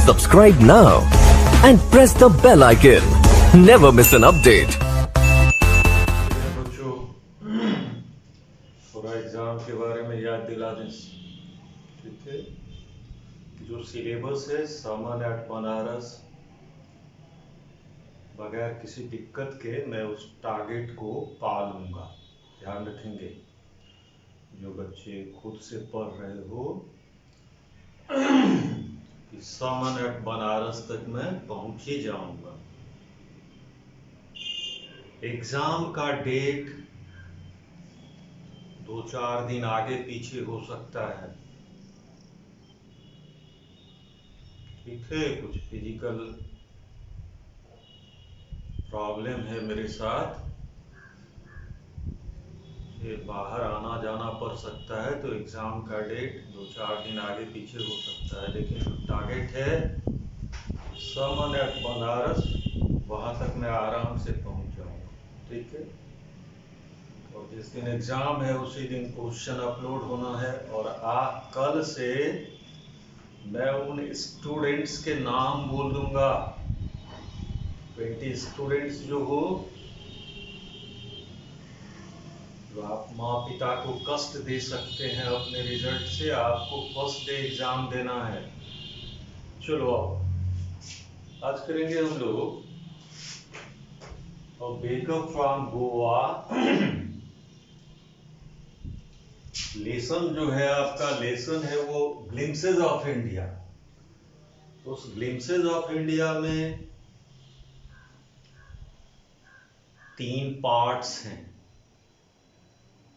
Subscribe now and press the bell icon. Never miss an update. बच्चों थोड़ा exam के बारे में याद दिला दें। ठीक है, जो सिलेबस है समन एट बनारस, बगैर किसी दिक्कत के मैं उस टारगेट को पा लूँगा। ध्यान रखेंगे, जो बच्चे खुद से पढ़ रहे हो कि समन एट बनारस तक मैं पहुँच ही जाऊँगा। एग्ज़ाम का डेट 2-4 दिन आगे पीछे हो सकता है। ठीक है, कुछ फिजिकल प्रॉब्लम है मेरे साथ, ये बाहर आना जाना पड़ सकता है, तो एग्ज़ाम का डेट 2-4 दिन आगे पीछे हो सकता है। लेकिन जो टारगेट है समन एट बनारस, वहाँ तक मैं आराम से पहुँच जाऊँगा। ठीक है, और जिस दिन एग्ज़ाम है उसी दिन क्वेश्चन अपलोड होना है। और कल से मैं उन स्टूडेंट्स के नाम बोल दूंगा। 20 स्टूडेंट्स जो हो, जो आप माँ पिता को कष्ट दे सकते हैं अपने रिजल्ट से, आपको फर्स्ट डे एग्जाम देना है। चलो आज करेंगे हम लोग वेकअप फ्रॉम गोवा। लेसन जो है आपका, लेसन है वो ग्लिम्सेस ऑफ इंडिया। तो उस ग्लिम्सेस ऑफ इंडिया में 3 पार्ट्स हैं।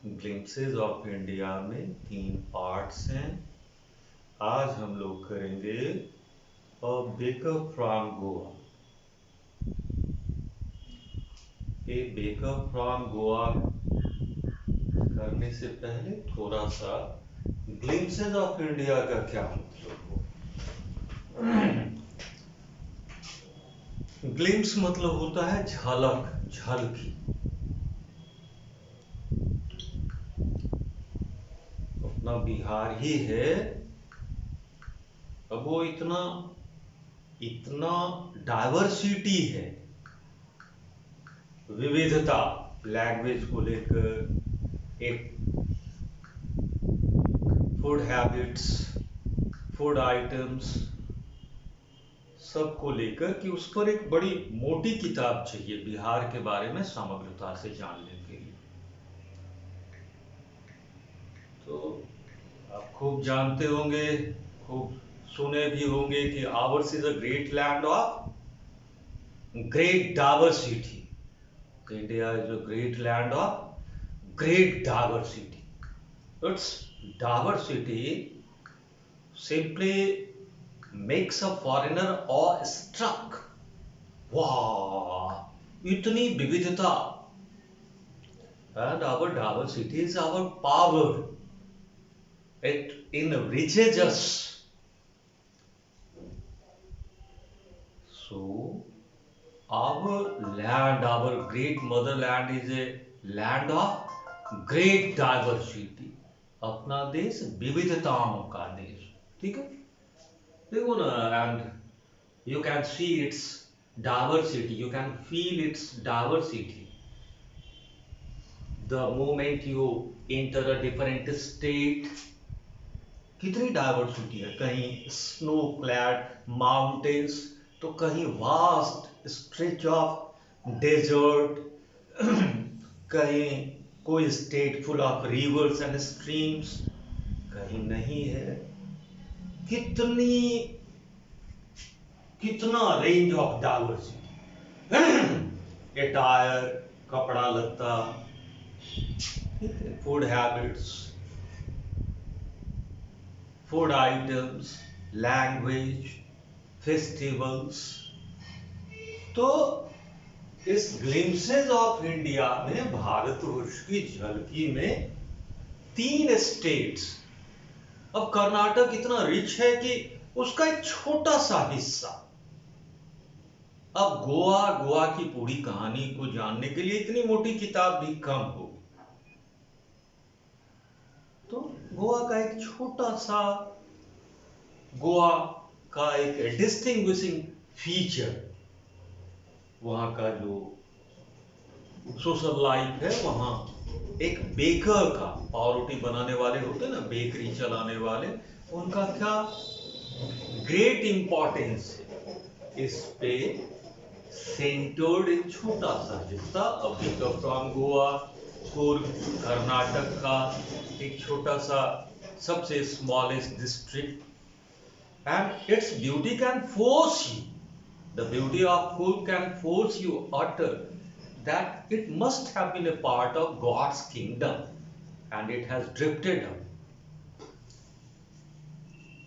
ग्लिम्सेस ऑफ इंडिया में 3 पार्ट्स हैं। आज हम लोग करेंगे वेकअप फ्रॉम गोवा। ये वेकअप फ्रॉम गोवा करने से पहले थोड़ा सा ग्लिम्सेस ऑफ इंडिया का क्या मतलब हो। ग्लिम्स मतलब होता है झलक, झलकी। अपना बिहार ही है, अब वो इतना डाइवर्सिटी है, विविधता, लैंग्वेज को लेकर, एक फूड हैबिट्स, फूड आइटम्स, सबको लेकर कि उस पर एक बड़ी मोटी किताब चाहिए बिहार के बारे में समग्रता से जानने के लिए। तो आप खूब जानते होंगे, खूब सुने भी होंगे कि hours is a great land of great diversity. India is a great land of great diversity. Its diversity simply makes a foreigner awe-struck. वाह, इतनी विविधता! And our diversity is our power. It enriches us. So, our land, our great motherland is a land of great diversity. अपना देश विविधताओं का देश। ठीक है, देखो ना, and you can see its diversity, you can feel its diversity the moment you enter a different state. कितनी डाइवर्सिटी है, कहीं स्नो क्लैड माउंटेन्स, तो कहीं वास्ट स्ट्रेच ऑफ डेजर्ट, कहीं कोई state full of reverse and streams, कहीं नहीं है। कितना रेंज ऑफ डाइवर्सिटी। एटायर, कपड़ा लत्ता, food habits, food items, language, festivals. तो इस ग्लिम्सेस ऑफ इंडिया में, भारतवर्ष की झलकी में 3 स्टेट्स। अब कर्नाटक इतना रिच है कि उसका एक छोटा सा हिस्सा। अब गोवा की पूरी कहानी को जानने के लिए इतनी मोटी किताब भी कम होगी। तो गोवा का एक छोटा सा गोवा का एक डिस्टिंग्विशिंग फीचर, वहां का जो सोशल लाइफ है, वहां एक बेकर का, पावरोटी बनाने वाले होते हैं ना, बेकरी चलाने वाले, उनका क्या ग्रेट इंपॉर्टेंस है इस पे सेंटर्ड एक छोटा सा हिस्सा, अभी तो फ्रॉम गोवा, कर्नाटक का एक छोटा सा सबसे smallest district, and its beauty can force you, the beauty of Coorg can force you utter that it must have been a part of God's kingdom, and it has drifted away.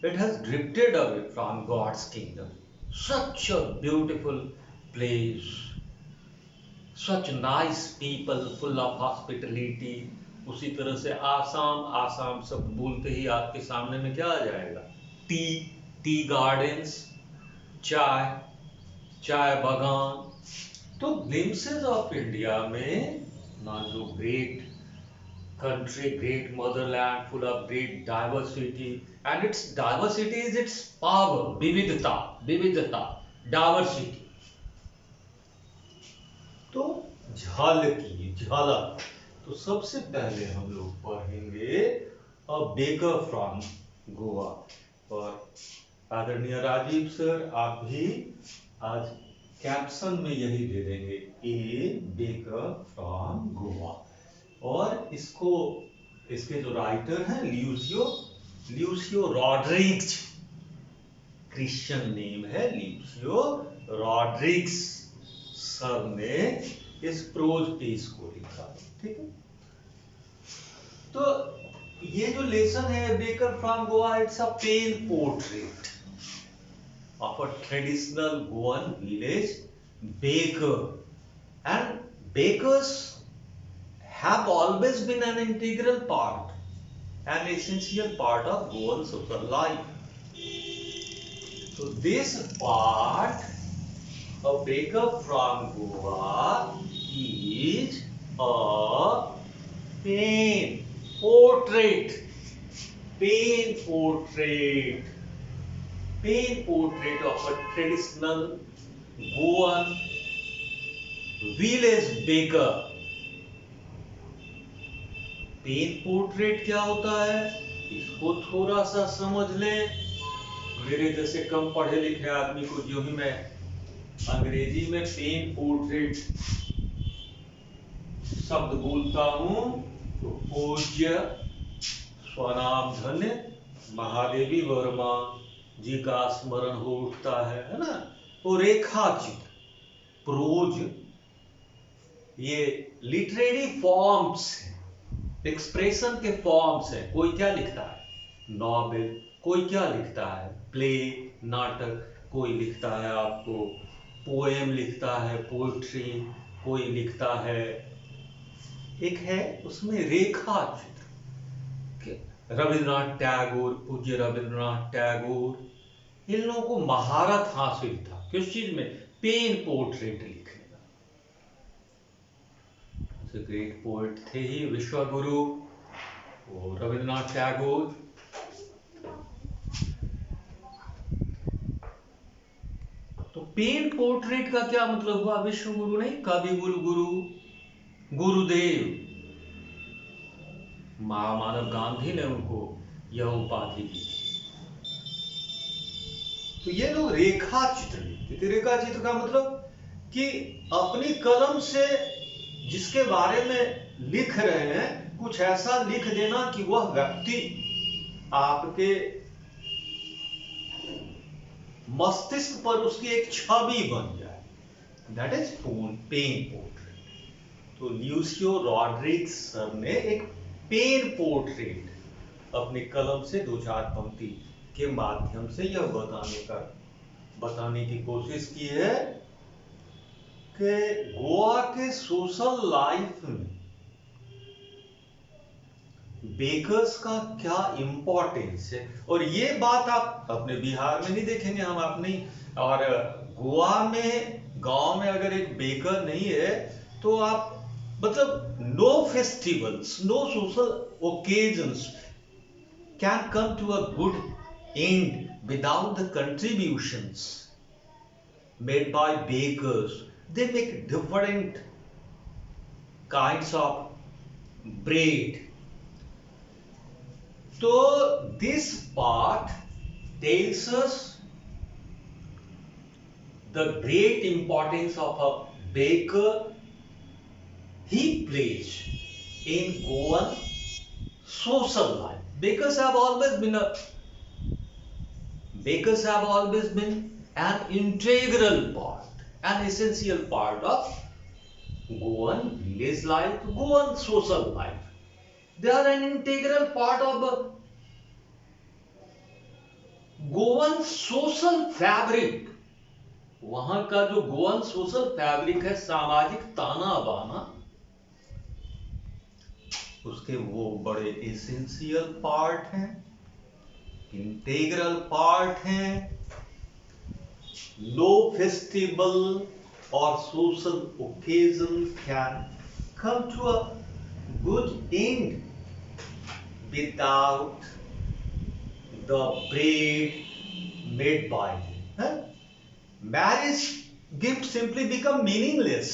It has drifted away from God's kingdom. Such a beautiful place, such nice people, full of hospitality. उसी तरह से आसाम, आसाम शब्द बोलते ही आपके सामने में क्या आ जाएगा? टी गार्डन्स, चाय बागान। तो ग्लिम्पसेस ऑफ इंडिया में ना, जो great country, great motherland, full of great diversity, and its diversity is its power, vividta, diversity. तो झलक, तो सबसे पहले हम लोग पढ़ेंगे अ बेकर फ्रॉम गोवा। और आदरणीय राजीव सर, आप भी आज कैप्शन में यही दे देंगे, ए बेकर फ्रॉम गोवा। और इसको, इसके जो राइटर हैं ल्यूसियो रॉड्रिग्स, क्रिश्चियन नेम है ल्यूसियो रॉड्रिग्स सर ने इस प्रोज पीस को लिखा। ठीक है, तो ये जो लेसन है baker from Goa, it's a pen portrait of a traditional Goan village baker, and bakers have always been an integral part, an essential part of Goan social life. So this part, a baker from Goa, is a pain portrait of a traditional Goan village baker। Pen portrait क्या होता है, इसको थोड़ा सा समझ लें। मेरे जैसे कम पढ़े लिखे आदमी को जो ही मैं अंग्रेजी में पेन पोर्ट्रेट शब्द बोलता हूं, तो पूज्य स्वनाम धन्य महादेवी वर्मा जी का स्मरण हो उठता है ना। वो रेखा चित्र, प्रोज, ये लिटरेरी फॉर्म्स है, एक्सप्रेशन के फॉर्म्स है। कोई क्या लिखता है, नॉवेल, कोई क्या लिखता है, प्ले, नाटक, कोई लिखता है आपको पोएम लिखता है, पोएट्री, कोई लिखता है, एक है उसमें रेखा चित्र। रविन्द्रनाथ टैगोर, पूज्य रविन्द्रनाथ टैगोर, इन लोगों को महारत हासिल था किस चीज में, पेन पोर्ट्रेट लिखने का। ग्रेट पोएट थे ही विश्वगुरु और रविन्द्रनाथ टैगोर। तो पेन पोर्ट्रेट का क्या मतलब हुआ, विश्वगुरु नहीं, कविकुल गुरु, गुरुदेव। महामानव गांधी ने उनको यह उपाधि दी। तो ये लोग रेखा चित्र लिखते। रेखा चित्र का मतलब कि अपनी कलम से जिसके बारे में लिख रहे हैं, कुछ ऐसा लिख देना कि वह व्यक्ति आपके मस्तिष्क पर उसकी एक छवि बन जाए। That is pen portrait. तो ल्यूसियो रॉड्रिग्स सर ने एक पेन पोर्ट्रेट अपनी कलम से दो चार पंक्ति के माध्यम से यह बताने की कोशिश की है कि गोवा के सोशल लाइफ में बेकर्स का क्या इंपॉर्टेंस है। और ये बात आप अपने बिहार में नहीं देखेंगे, हम अपनी, और गोवा में गांव में अगर एक बेकर नहीं है तो आप, मतलब no festivals, no social occasions can come to a good end without the contributions made by bakers. They make different kinds of bread. So this part tells us the great importance of a baker he plays in Goan social life. Bakers have always been an integral part, an essential part of Goan village life, Goan social life. They are an integral part of Goan social fabric. वहां का जो Goan social fabric है, सामाजिक ताना बाना, उसके वो बड़े एसेंशियल पार्ट हैं, इंटीग्रल पार्ट हैं. नो फेस्टिवल और social occasion can come to a good end without the bread made by him. Huh? Marriage gifts simply become meaningless.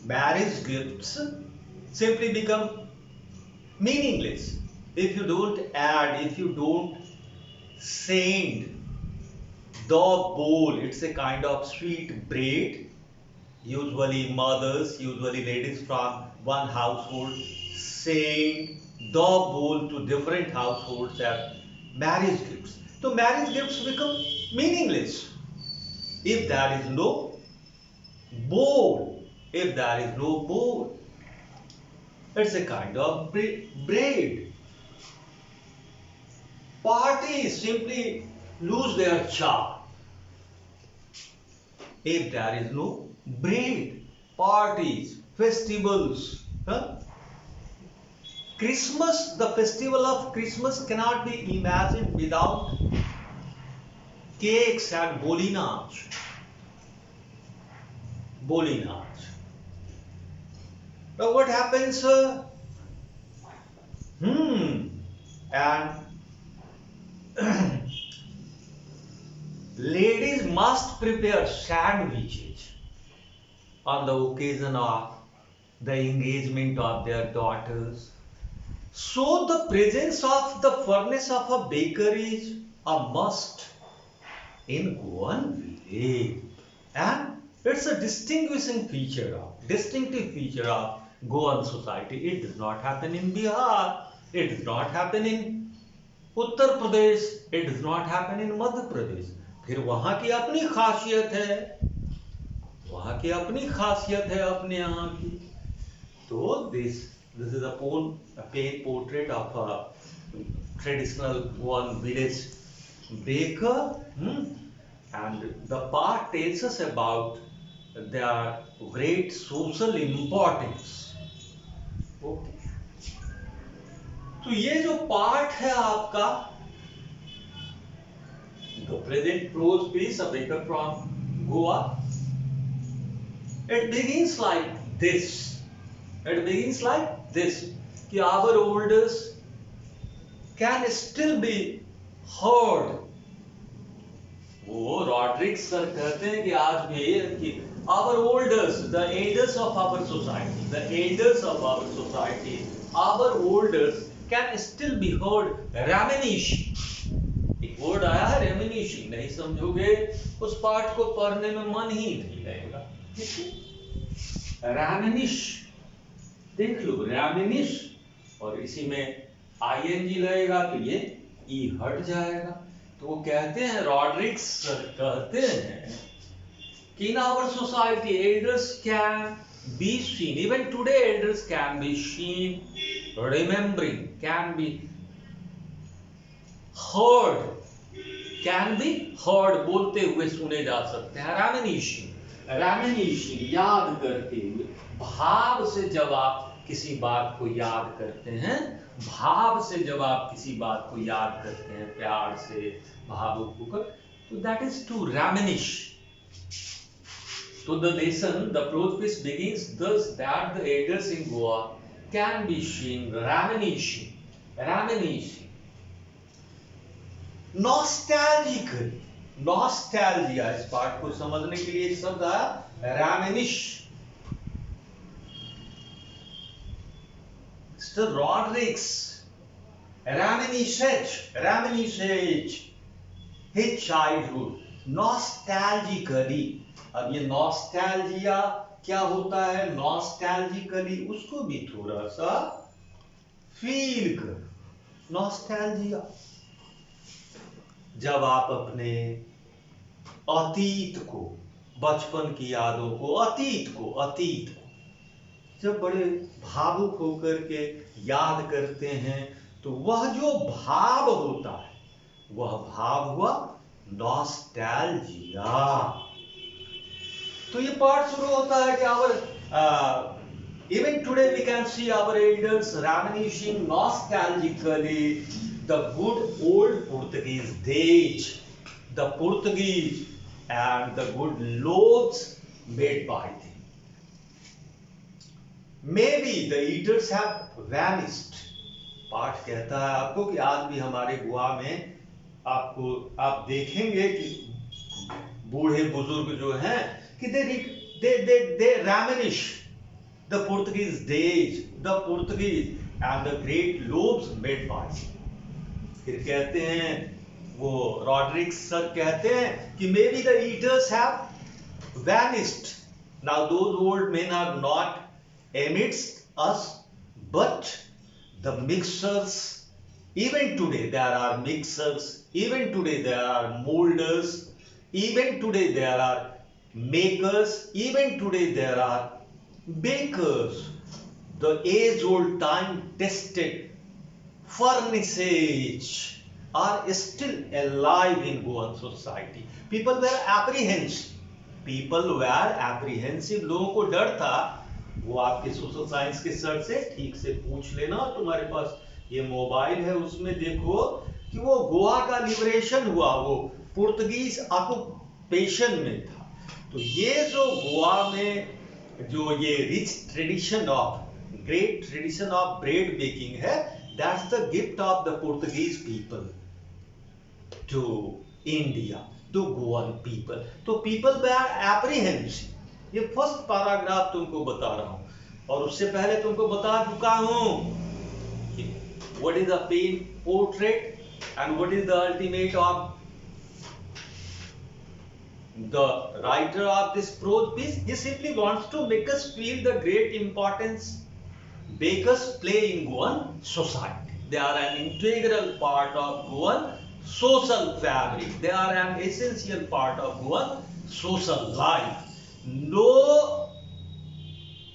Marriage gifts simply become meaningless if you don't add, if you don't send the bowl. It's a kind of sweet bread. Usually mothers, usually ladies from one household send the bowl to different households as marriage gifts. So marriage gifts become meaningless if there is no bowl. If there is no bowl, it's a kind of bread. Parties simply lose their charm if there is no bread. Parties, festivals, huh? Christmas, the festival of Christmas cannot be imagined without cakes and bolinage. Bolinage. Now what happens? And ladies must prepare sandwiches on the occasion of the engagement of their daughters. So the presence of the furnace of a baker is a must in Goan village, and it's a distinctive feature of Goan society. It does not happen in Bihar, it does not happen in Uttar Pradesh, it does not happen in Madhya Pradesh. फिर वहां की अपनी खासियत है, अपने यहाँ की. So this is a plain portrait of a traditional Goan village baker, and the part tells us about their great social importance. Okay. तो ये जो पार्ट है आपका, the present prose piece, a baker from Goa, it begins like this. कि our elders can still be heard. वो Rodrick sir कहते हैं कि आज भी कि our elders, the elders of our society, our elders can still be heard reminiscing. एक word आया है reminiscing, नहीं समझोगे उस पाठ को पढ़ने में मन ही नहीं लगेगा. reminisce, देख लो reminisce, और इसी में ing लगेगा तो ये ई हट जाएगा. तो वो कहते हैं, रॉड्रिक्स कहते हैं कि in our society elders can be seen, even today elders can be seen remembering, can be heard, बोलते हुए सुने जा सकते हैं. reminiscing, याद करते हुए. भाव से जब आप किसी बात को याद करते हैं, प्यार से, भावुक होकर, तो that is to reminisce. So the lesson, the prose piece begins thus, that the elders in Goa can be seen reminiscing. Nostalgically, nostalgia, इस पार्ट को समझने के लिए एक शब्द आया reminisce. Mister Rodrigues reminiscence his childhood nostalgically। अब ये नॉस्टैल्जिया क्या होता है? नॉस्टैल्जिकली उसको भी थोड़ा सा फील कर। नॉस्टैल्जिया जब आप अपने अतीत को, बचपन की यादों को, अतीत को जब बड़े भावुक होकर के याद करते हैं, तो वह जो भाव होता है, वह भाव हुआ नॉस्टैल्जिया। तो ये पार्ट शुरू होता है कि even today we can see our elders reminiscing nostalgically the good old Portuguese days, the Portuguese and the good loaves made by them. Maybe the eaters have vanished। पाठ कहता है आपको कि आज भी हमारे गोवा में आप देखेंगे कि बूढ़े बुजुर्ग जो हैं कि they reminisce the Portuguese days, the Portuguese and the great loaves made by them। फिर कहते हैं वो रॉड्रिक्स सर कहते हैं कि maybe the eaters have vanished, now those old men are not amidst us, but the mixers, even today there are mixers, even today there are molders, even today there are makers, even today there are bakers। The age old time tested furnaces are still alive in Goan society। people were apprehensive, लोगों को डर था। वो आपके social science के sir से ठीक से पूछ लेना। तुम्हारे पास ये मोबाइल है, उसमें देखो कि वो गोवा का लिबरेशन हुआ, वो पुर्तगीज ऑक्युपेशन में था। तो ये जो गोवा में जो ये rich tradition of, great tradition of bread baking है, that's the gift of the Portuguese people to India, to Goan people. तो पीपल वर एप्रीहेंसिव। ये फर्स्ट पैराग्राफ तुमको बता रहा हूं, और उससे पहले तुमको बता चुका हूं कि what is the pen portrait and what is the ultimate of the writer of this prose piece. He simply wants to make us feel the great importance bakers play in Goan society। they are an integral part of Goan social fabric, they are an essential part of Goan social life। no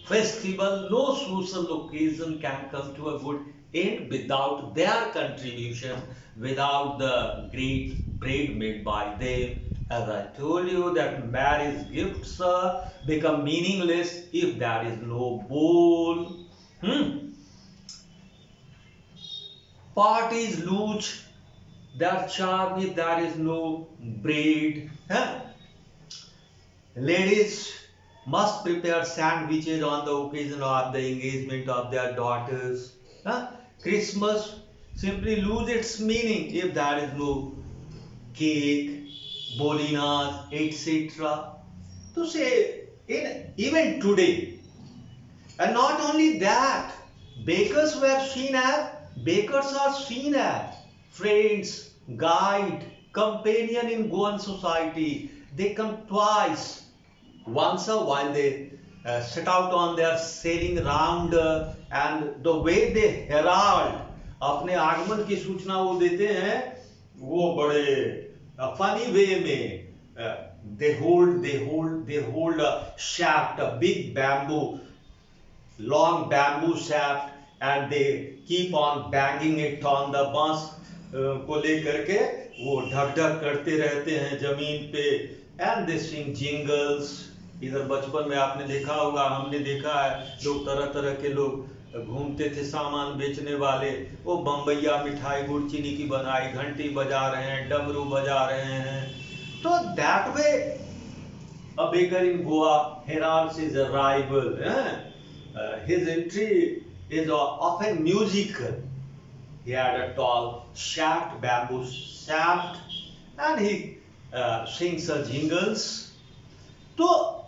festival, no social occasion can come to a good end without their contribution, without the great bread made by them। As I told you that marriage gifts become meaningless if there is no bowl। Parties lose their charm if there is no bread। Ladies must prepare sandwiches on the occasion of the engagement of their daughters। Christmas simply lose its meaning if there is no cake, bolinas, etc। To say, even today, and not only that, bakers are seen as friends, guide, companion in Goan society। they come twice, once while they set out on their sailing round, and the way they herald, अपने आगमन की सूचना वो देते हैं, वो बड़े funny way में they hold a shaft, a big bamboo, long bamboo shaft, and they keep on banging it on the बांस को लेकर के वो ढक ढक करते रहते हैं जमीन पे, and they sing jingles। इधर बचपन में आपने देखा होगा, हमने देखा है, लोग तरह तरह के लोग घूमते थे, सामान बेचने वाले, वो बम्बैया मिठाई गुड़ चीनी की बनाई, घंटी बजा रहे हैं, डमरू बजा रहे हैं। तो that way a baker in Goa heralds his arrival। his entry is often musical, He had a tall shaft, bamboo shaft, and he sings jingles. So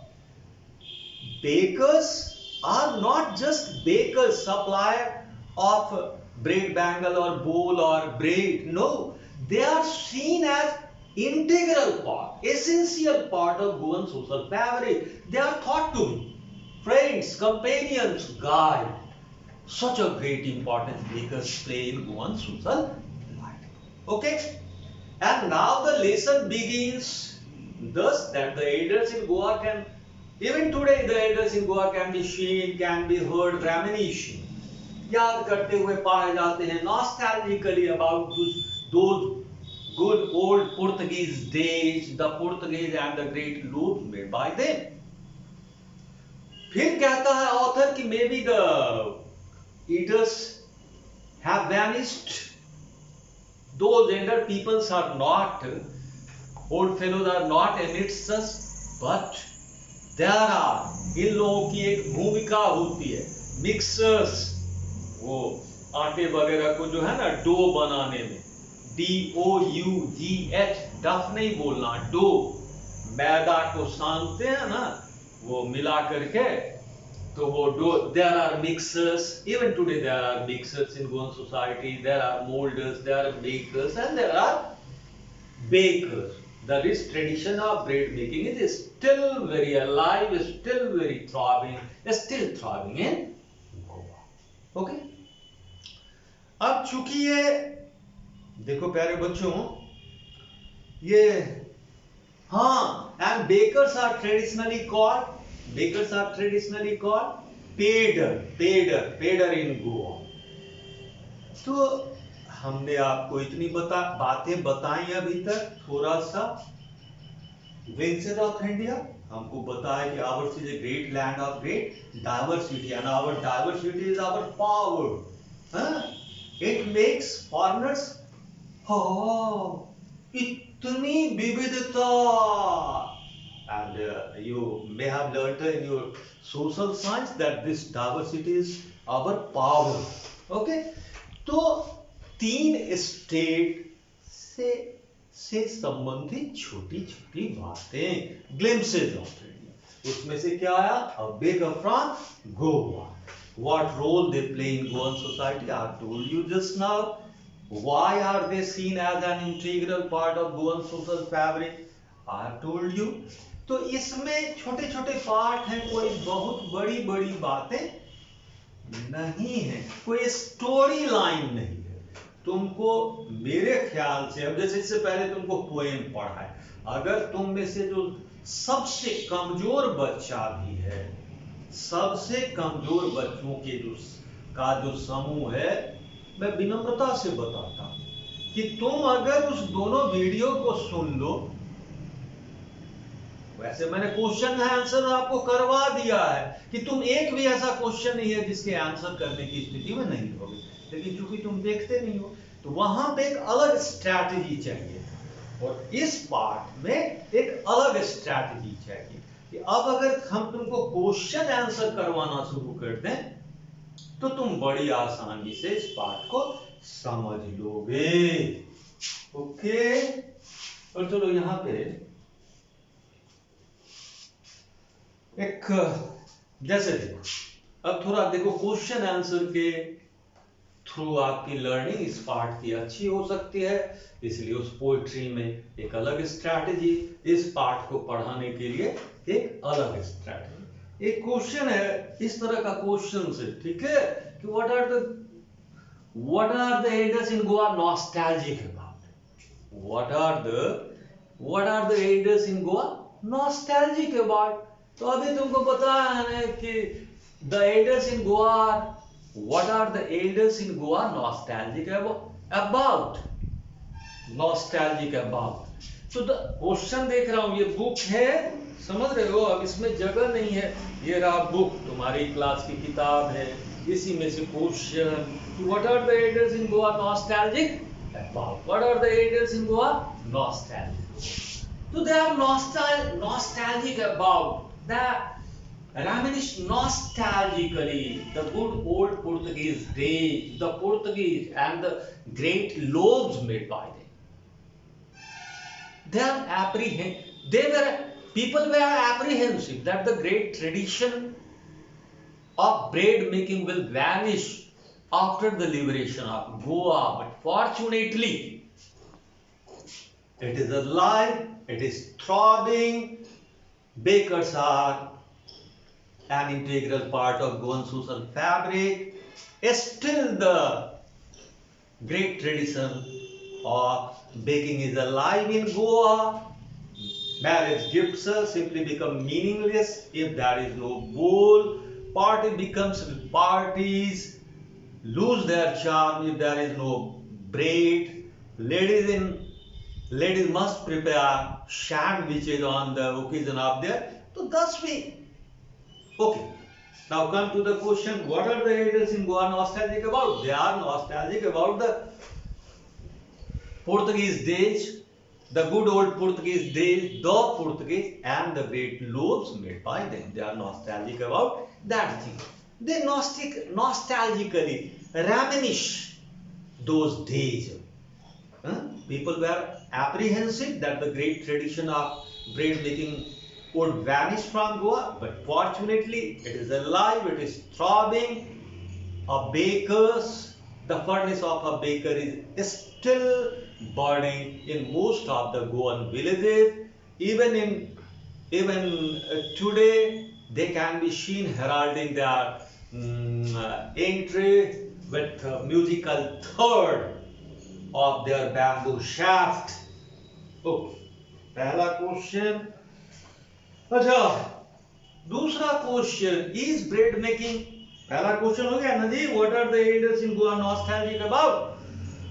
bakers are not just bakers, supplier of bread bangle or bowl or bread. No, they are seen as integral part, essential part of Goan social fabric. They are thought to be friends, companions, guide. Such a great importance bakers play in Goan social life. Okay, and now the lesson begins. Thus, that the elders in Goa can, even today, the elders in Goa can be seen, can be heard reminiscing. याद करते हुए पाए जाते हैं nostalgically about those good old Portuguese days, the Portuguese and the great loops made by them. फिर कहता है author कि maybe the eaters have vanished. Those elder peoples are not, old fellows are not amidst us, but there are, इन लोगों की एक भूमिका होती है, mixers, वो आटे वगैरह को जो है ना डो बनाने में, DOUGH, डफ नहीं बोलना, डो, मैदा को सानते हैं ना, वो मिला करके, तो वो dough, there are mixers, even today there are mixers in Goan society, there are molders, there are bakers, and there are bakers. The rich tradition of bread making is still very alive, is still very thriving, is still thriving in Goa. Okay? अब चूंकि ये देखो प्यारे बच्चों, ये हाँ, and bakers are traditionally called pader in Goa. तो हमने आपको इतनी बातें बताई अभी तक, थोड़ा सा glimpses of India, हमको बताया कि ours is a great land of great diversity, and our diversity is our power. It makes foreigners, oh, इतनी विविधता. And you may have learned in your social science that this diversity is our power. Okay? तो 3 state से संबंधित छोटी छोटी बातें, glimpses of India. उसमें से क्या आया? A big from Goa. What role they play in Goan society? I told you just now. Why are they seen as an integral part of Goan social fabric? I have told you. तो इसमें छोटे छोटे part हैं, कोई बहुत बड़ी बड़ी बातें नहीं है, कोई स्टोरी लाइन नहीं है. तुमको मेरे ख्याल से, अब जैसे इससे पहले तुमको पोएम पढ़ा है, अगर तुम में से जो सबसे कमजोर बच्चा भी है, सबसे कमजोर बच्चों के जो समूह है, मैं विनम्रता से बताता हूं कि तुम अगर उस दोनों वीडियो को सुन लो, वैसे मैंने क्वेश्चन आंसर आपको करवा दिया है कि तुम एक भी ऐसा क्वेश्चन नहीं है जिसके आंसर करने की स्थिति में नहीं होगे, लेकिन चूंकि तुम देखते नहीं हो, तो वहां पे एक अलग स्ट्रैटेजी चाहिए, और इस पार्ट में एक अलग स्ट्रैटेजी चाहिए कि अब अगर हम तुमको क्वेश्चन आंसर करवाना शुरू कर दें, तो तुम बड़ी आसानी से इस पार्ट को समझ लोगे. ओके, और चलो यहां पे एक, जैसे देखो, अब थोड़ा देखो, क्वेश्चन आंसर के थ्रू आपकी लर्निंग इस पार्ट की अच्छी हो सकती है, इसलिए उस पोएट्री में एक अलग स्ट्रैटेजी, इस पार्ट को पढ़ाने के लिए एक अलग स्ट्रैटेजी. एक क्वेश्चन है, इस तरह का क्वेश्चन से, ठीक है, कि what are the elders in Goa nostalgic about? What are the elders in Goa nostalgic about? तो अभी तुमको पता है कि the elders in Goa, what are the elders in Goa nostalgic about? Nostalgic about. तो द क्वेश्चन देख रहा हूं, ये बुक है, समझ रहे हो, अब इसमें जगह नहीं है, ये रहा बुक, तुम्हारी क्लास की किताब है, इसी में से question, what are the elders in Goa nostalgic about? What are the elders in Goa nostalgic? So they are nostalgic about that Reminisce nostalgically the good old Portuguese days, the Portuguese and the great loaves made by them. They were people were apprehensive that the great tradition of bread making will vanish after the liberation of Goa, but fortunately it is alive, it is throbbing. Bakers are an integral part of Goan social fabric. Still, the great tradition of baking is alive in Goa. Marriage gifts simply become meaningless if there is no bowl. Parties lose their charm if there is no bread. Ladies must prepare sandwiches on the occasion of their. So thus we. Okay. Now come to the question: what are the elders in Goa nostalgic about? They are nostalgic about the Portuguese days, the good old Portuguese days, the Portuguese and the great loaves made by them. They are nostalgic about that thing. They nostalgically reminisce those days. People were apprehensive that the great tradition of bread making would vanish from Goa, but fortunately it is alive, it is throbbing. The furnace of a baker is still burning in most of the Goan villages. Even today, they can be seen heralding their entry with musical third of their bamboo shaft. Okay, पहला question. अच्छा, दूसरा question, is bread making. पहला question हो गया ना जी. What are the elders in Goa nostalgic about?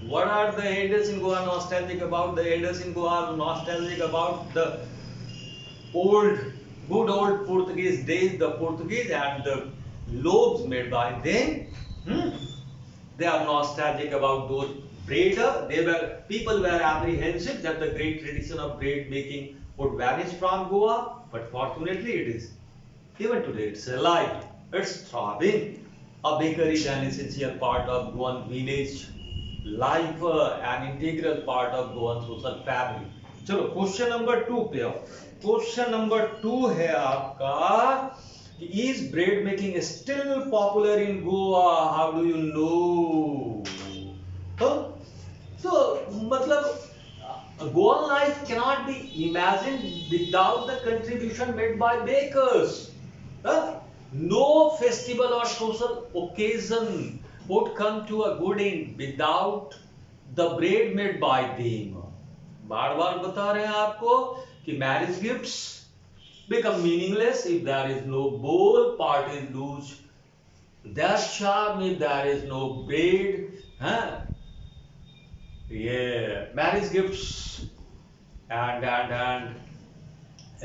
What are the elders in Goa nostalgic about? The elders in Goa are nostalgic about the good old Portuguese days, the Portuguese and the loaves made by them. They are nostalgic about those bread. People were apprehensive that the great tradition of bread making would vanish from Goa, but fortunately it is. Even today it's alive, it's throbbing. A bakery is an essential part of Goan village life, an integral part of Goan social fabric. चलो question number 2 पे आओ. Question number 2 है आपका, is bread making still popular in Goa? How do you know? So मतलब Goan life cannot be imagined without the contribution made by bakers. No festival or social occasion would come to a good end without the bread made by them. बार बार बता रहे हैं आपको कि marriage gifts become meaningless if there is no bowl. Parties lose their charm if there is no bread. Yeah, marriage gifts and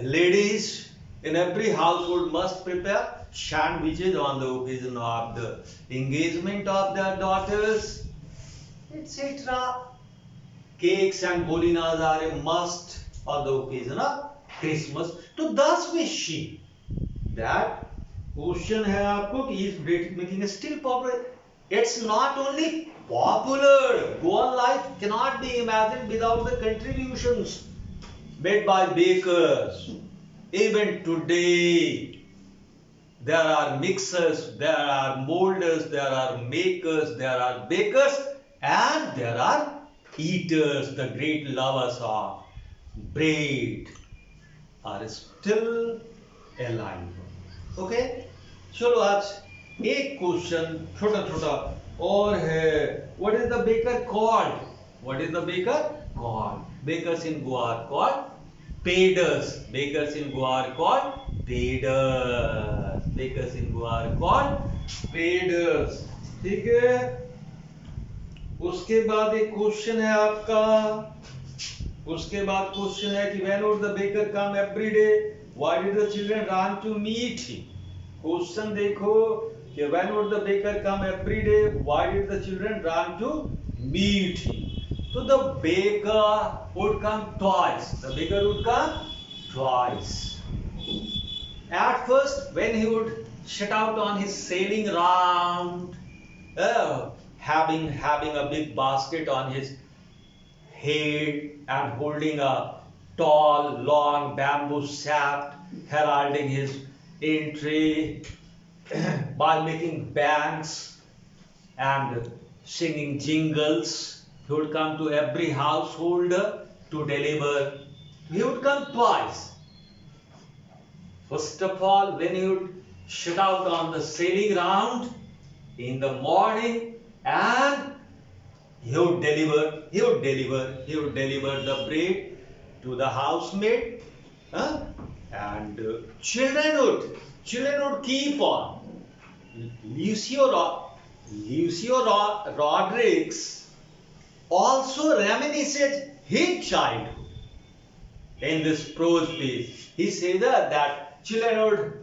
ladies in every household must prepare sandwiches on the occasion of the engagement of their daughters, etc. Cakes and bolinas are a must on the occasion of Christmas. So thus we see that question है आपको कि is bread making still popular? It's not only popular. Goan life cannot be imagined without the contributions made by bakers. Even today, there are mixers, there are molders, there are makers, there are bakers, and there are eaters. The great lovers of bread are still alive. Okay? चलो आज एक question छोटा छोटा और है. What is the baker called? What is the baker called? Bakers in Goa are called peders. Bakers in Goa are called peders. Bakers in Goa are called peders. ठीक है. उसके बाद एक क्वेश्चन है आपका. उसके बाद क्वेश्चन है कि when would the baker come every day? Why did the children run to meet him? Question देखो कि when would the baker come every day? Why did the children run to meet him? So the baker would come twice. The baker would come twice. At first, when he would set out on his sailing round, having a big basket on his head and holding a tall, long bamboo shaft, heralding his entry by making banks and singing jingles. He would come to every household to deliver. He would come twice. First of all, when he would set out on the sailing round in the morning, and he would deliver the bread to the housemaid, and children would keep on. Lucio Rodriguez also reminisces his childhood in this prose piece. He says that children would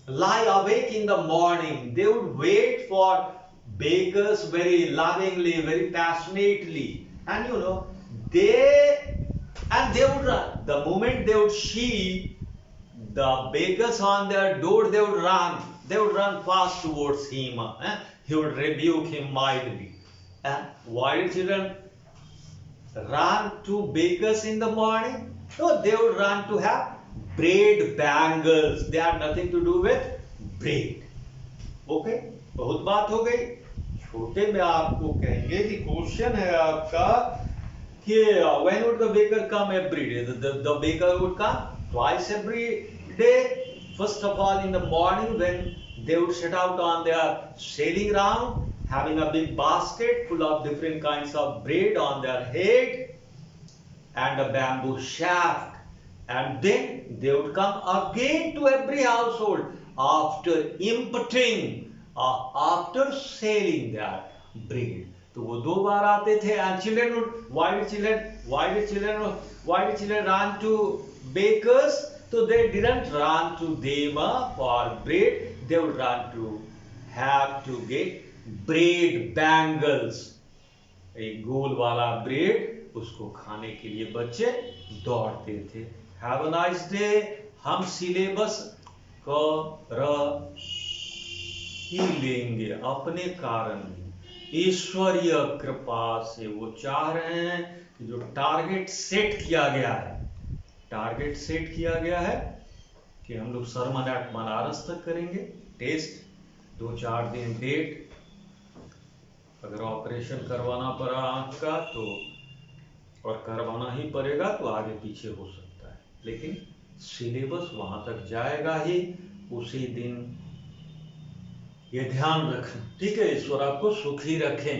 lie awake in the morning. They would wait for bakers very lovingly, very passionately, and they would run. The moment they would see the bakers on their door, they would run fast towards him. He would rebuke him mildly. Why did children run to bakers in the morning? No, they would run to have bread bangles. They had nothing to do with bread. Okay, बहुत बात हो गई. छोटे में आपको कहेंगे कि question है आपका कि when would the baker come every day? The baker would come twice every day. First of all, in the morning when they would set out on their sailing round, having a big basket full of different kinds of bread on their head and a bamboo shaft. And then they would come again to every household after emptying, after selling that bread. तो वो 2 बार आते थे. And children would, why did children run to bakers? So they didn't run to them for bread. They would run to have to get bread bangles. एक गोल वाला bread, उसको खाने के लिए बच्चे दौड़ते थे. Have a nice day. हम सिलेबस को ही लेंगे अपने कारण. ईश्वरीय कृपा से वो चाह रहे हैं कि जो टारगेट सेट किया गया है कि हम लोग सरमन एट बनारस तक करेंगे. टेस्ट 2-4 दिन डेट. अगर ऑपरेशन करवाना पड़ा आंख का तो, और करवाना ही पड़ेगा तो आगे पीछे हो सकता है, लेकिन सिलेबस वहां तक जाएगा ही उसी दिन. ये ध्यान रखना. ठीक है. ईश्वर आपको सुखी रखें.